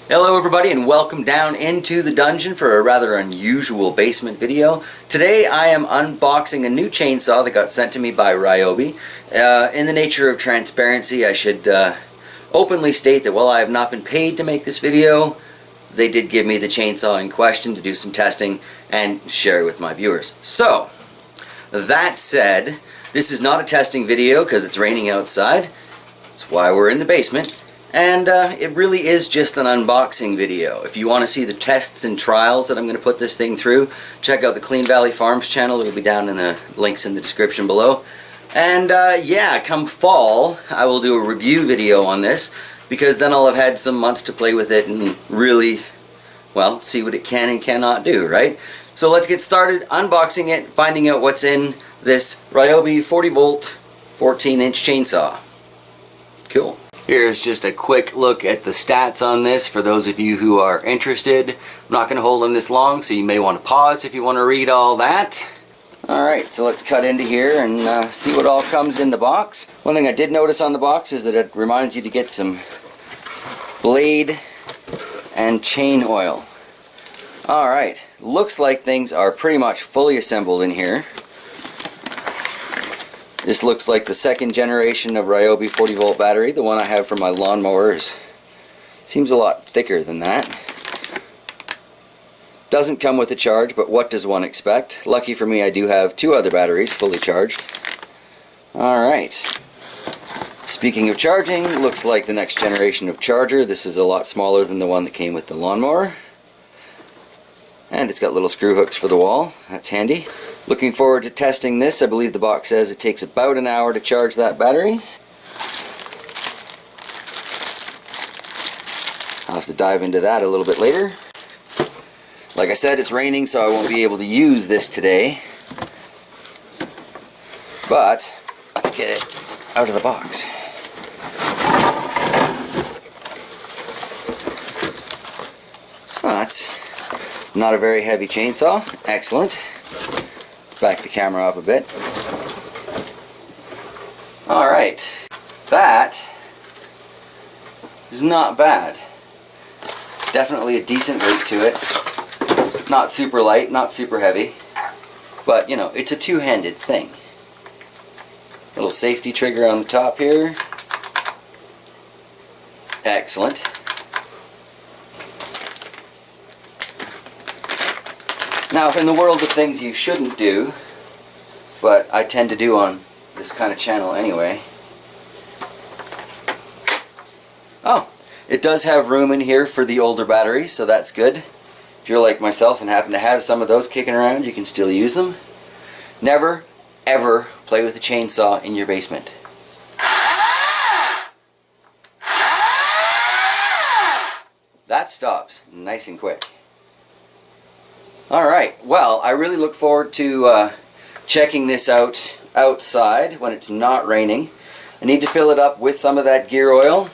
Hello everybody and welcome down into the dungeon for a rather unusual basement video. Today I am unboxing a new chainsaw that got sent to me by Ryobi. In the nature of transparency, I should openly state that while I have not been paid to make this video, they did give me the chainsaw in question to do some testing and share it with my viewers. So, that said, this is not a testing video because it's raining outside. That's why we're in the basement. And it really is just an unboxing video. If you want to see the tests and trials that I'm going to put this thing through, check out the Clean Valley Farms channel. It'll be down in the links in the description below. And yeah, come fall, I will do a review video on this, because then I'll have had some months to play with it and really, well, see what it can and cannot do, right? So let's get started unboxing it, finding out what's in this Ryobi 40 volt 14-inch chainsaw. Cool. Here's just a quick look at the stats on this for those of you who are interested. I'm not going to hold them this long, so you may want to pause if you want to read all that. Alright, so let's cut into here and see what all comes in the box. One thing I did notice on the box is that it reminds you to get some blade and chain oil. Alright, looks like things are pretty much fully assembled in here. This looks like the second generation of Ryobi 40 volt battery. The one I have for my lawnmower seems a lot thicker than that. Doesn't come with a charge, but what does one expect? Lucky for me, I do have two other batteries fully charged. Alright. Speaking of charging, looks like the next generation of charger. This is a lot smaller than the one that came with the lawnmower. And it's got little screw hooks for the wall. That's handy. Looking forward to testing this. I believe the box says it takes about an hour to charge that battery. I'll have to dive into that a little bit later. Like I said, it's raining, so I won't be able to use this today. But let's get it out of the box. Oh, that's not a very heavy chainsaw. Excellent. Back the camera up a bit. Alright. That is not bad. Definitely a decent weight to it. Not super light, not super heavy. But, you know, it's a two-handed thing. Little safety trigger on the top here. Excellent. Now, in the world of things you shouldn't do, but I tend to do on this kind of channel anyway. Oh, it does have room in here for the older batteries, so that's good. If you're like myself and happen to have some of those kicking around, you can still use them. Never, ever play with a chainsaw in your basement. That stops nice and quick. Alright, well, I really look forward to checking this out outside when it's not raining. I need to fill it up with some of that gear oil,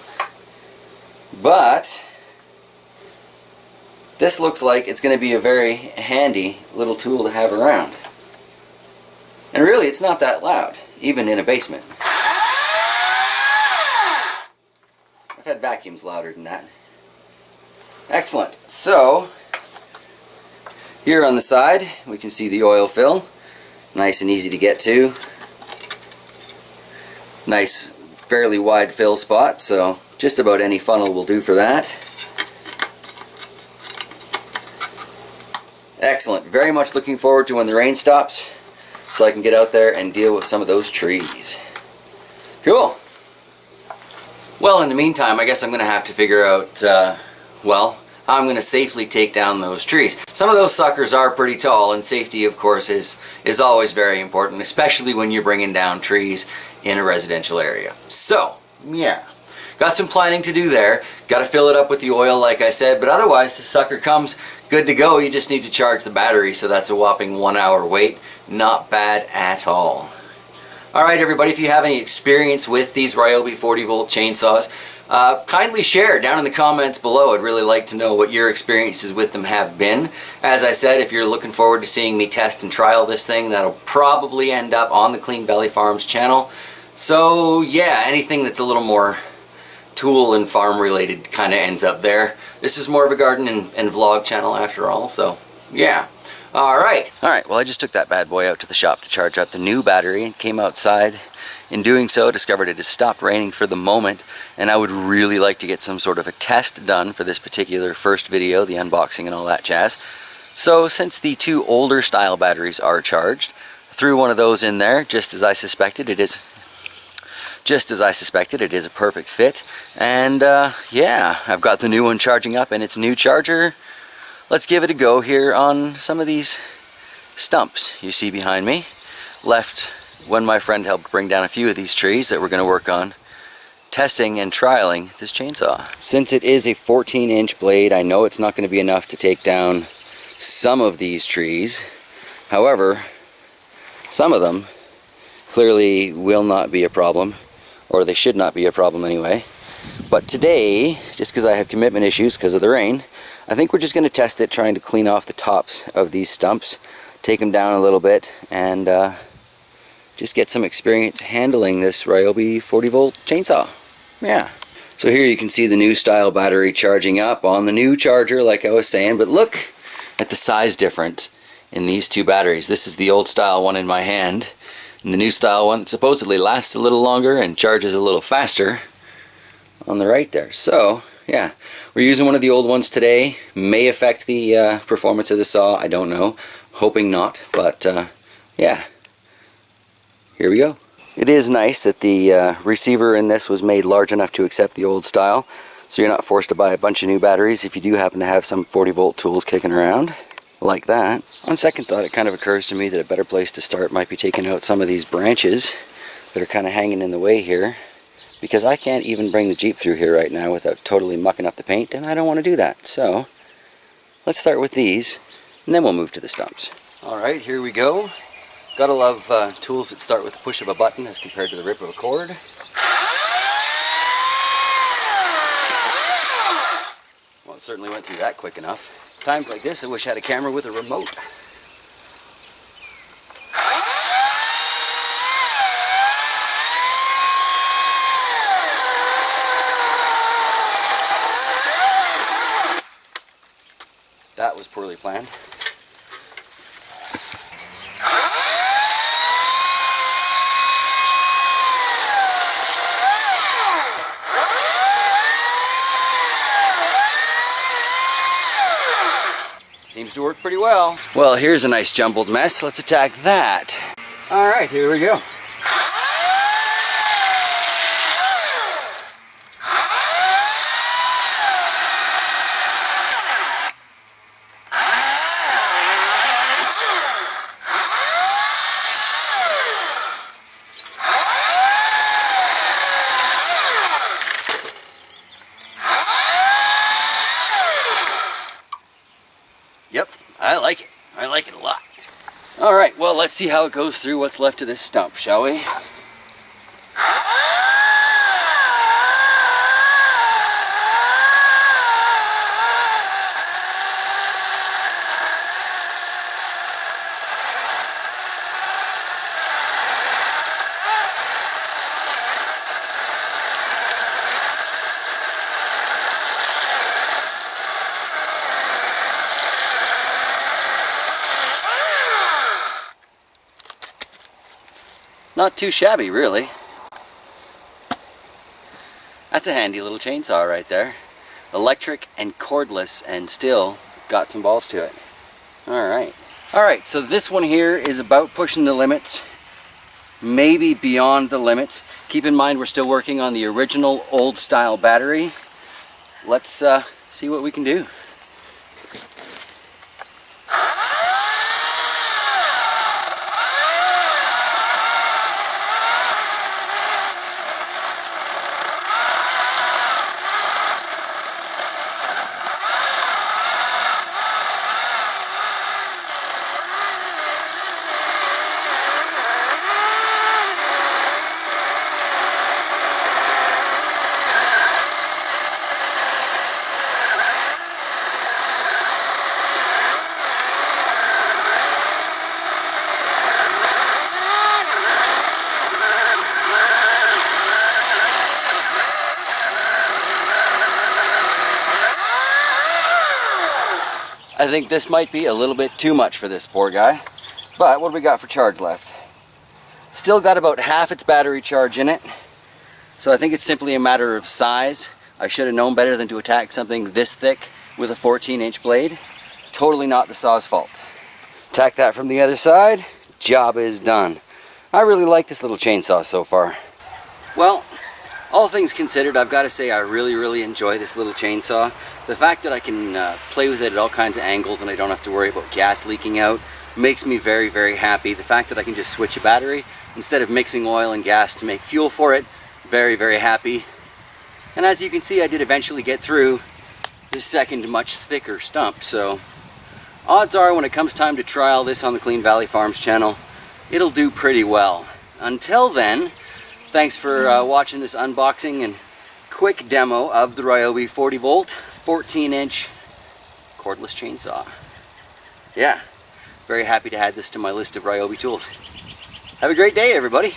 but this looks like it's going to be a very handy little tool to have around. And really, it's not that loud, even in a basement. I've had vacuums louder than that. Excellent. So, here on the side, we can see the oil fill. Nice and easy to get to. Nice, fairly wide fill spot, so just about any funnel will do for that. Excellent. Very much looking forward to when the rain stops, so I can get out there and deal with some of those trees. Cool. Well, in the meantime, I guess I'm going to have to figure out, well, how I'm going to safely take down those trees. Some of those suckers are pretty tall, and safety, of course, is always very important, especially when you're bringing down trees in a residential area. So, yeah, got some planning to do there. Got to fill it up with the oil, like I said, but otherwise the sucker comes good to go. You just need to charge the battery, so that's a whopping 1 hour wait. Not bad at all. Alright everybody, if you have any experience with these Ryobi 40 volt chainsaws, kindly share down in the comments below. I'd really like to know what your experiences with them have been. As I said, if you're looking forward to seeing me test and trial this thing, that'll probably end up on the Clean Valley Farms channel. So yeah, anything that's a little more tool and farm related kind of ends up there. This is more of a garden and vlog channel after all, so yeah. Alright, well I just took that bad boy out to the shop to charge up the new battery and came outside. In doing so, discovered it has stopped raining for the moment, and I would really like to get some sort of a test done for this particular first video, the unboxing and all that jazz. So since the two older style batteries are charged, threw one of those in there, just as I suspected. It is a perfect fit, and yeah, I've got the new one charging up and its new charger. Let's give it a go here on some of these stumps you see behind me, left when my friend helped bring down a few of these trees that we're going to work on testing and trialing this chainsaw. Since it is a 14-inch blade, I know it's not going to be enough to take down some of these trees. However, some of them clearly will not be a problem, or they should not be a problem anyway. But today, just because I have commitment issues because of the rain, I think we're just going to test it, trying to clean off the tops of these stumps, take them down a little bit, and just get some experience handling this Ryobi 40-volt chainsaw. Yeah. So here you can see the new style battery charging up on the new charger, like I was saying, but look at the size difference in these two batteries. This is the old style one in my hand, and the new style one supposedly lasts a little longer and charges a little faster on the right there. So yeah, we're using one of the old ones today. May affect the performance of the saw, I don't know. Hoping not, but yeah, here we go. It is nice that the receiver in this was made large enough to accept the old style, so you're not forced to buy a bunch of new batteries if you do happen to have some 40-volt tools kicking around like that. On second thought, it kind of occurs to me that a better place to start might be taking out some of these branches that are kind of hanging in the way here, because I can't even bring the Jeep through here right now without totally mucking up the paint, and I don't want to do that. So let's start with these, and then we'll move to the stumps. Alright, here we go. Gotta love tools that start with the push of a button as compared to the rip of a cord. Well, it certainly went through that quick enough. Times like this, I wish I had a camera with a remote. That was poorly planned. Seems to work pretty well. Well, here's a nice jumbled mess. Let's attack that. Alright, here we go. Yep, I like it. I like it a lot. Alright, well, let's see how it goes through what's left of this stump, shall we? Not too shabby, really. That's a handy little chainsaw right there. Electric and cordless, and still got some balls to it. Alright. Alright, so this one here is about pushing the limits. Maybe beyond the limits. Keep in mind we're still working on the original old style battery. Let's see what we can do. I think this might be a little bit too much for this poor guy. But what do we got for charge left? Still got about half its battery charge in it. So I think it's simply a matter of size. I should have known better than to attack something this thick with a 14-inch blade. Totally not the saw's fault. Attack that from the other side. Job is done. I really like this little chainsaw so far. Well, all things considered, I've got to say I really enjoy this little chainsaw. The fact that I can play with it at all kinds of angles and I don't have to worry about gas leaking out makes me very happy. The fact that I can just switch a battery instead of mixing oil and gas to make fuel for it, very happy. And as you can see, I did eventually get through the second much thicker stump. So odds are when it comes time to trial this on the Clean Valley Farms channel, it'll do pretty well. Until then, thanks for watching this unboxing and quick demo of the Ryobi 40 volt 14-inch cordless chainsaw. Yeah, very happy to add this to my list of Ryobi tools. Have a great day, everybody.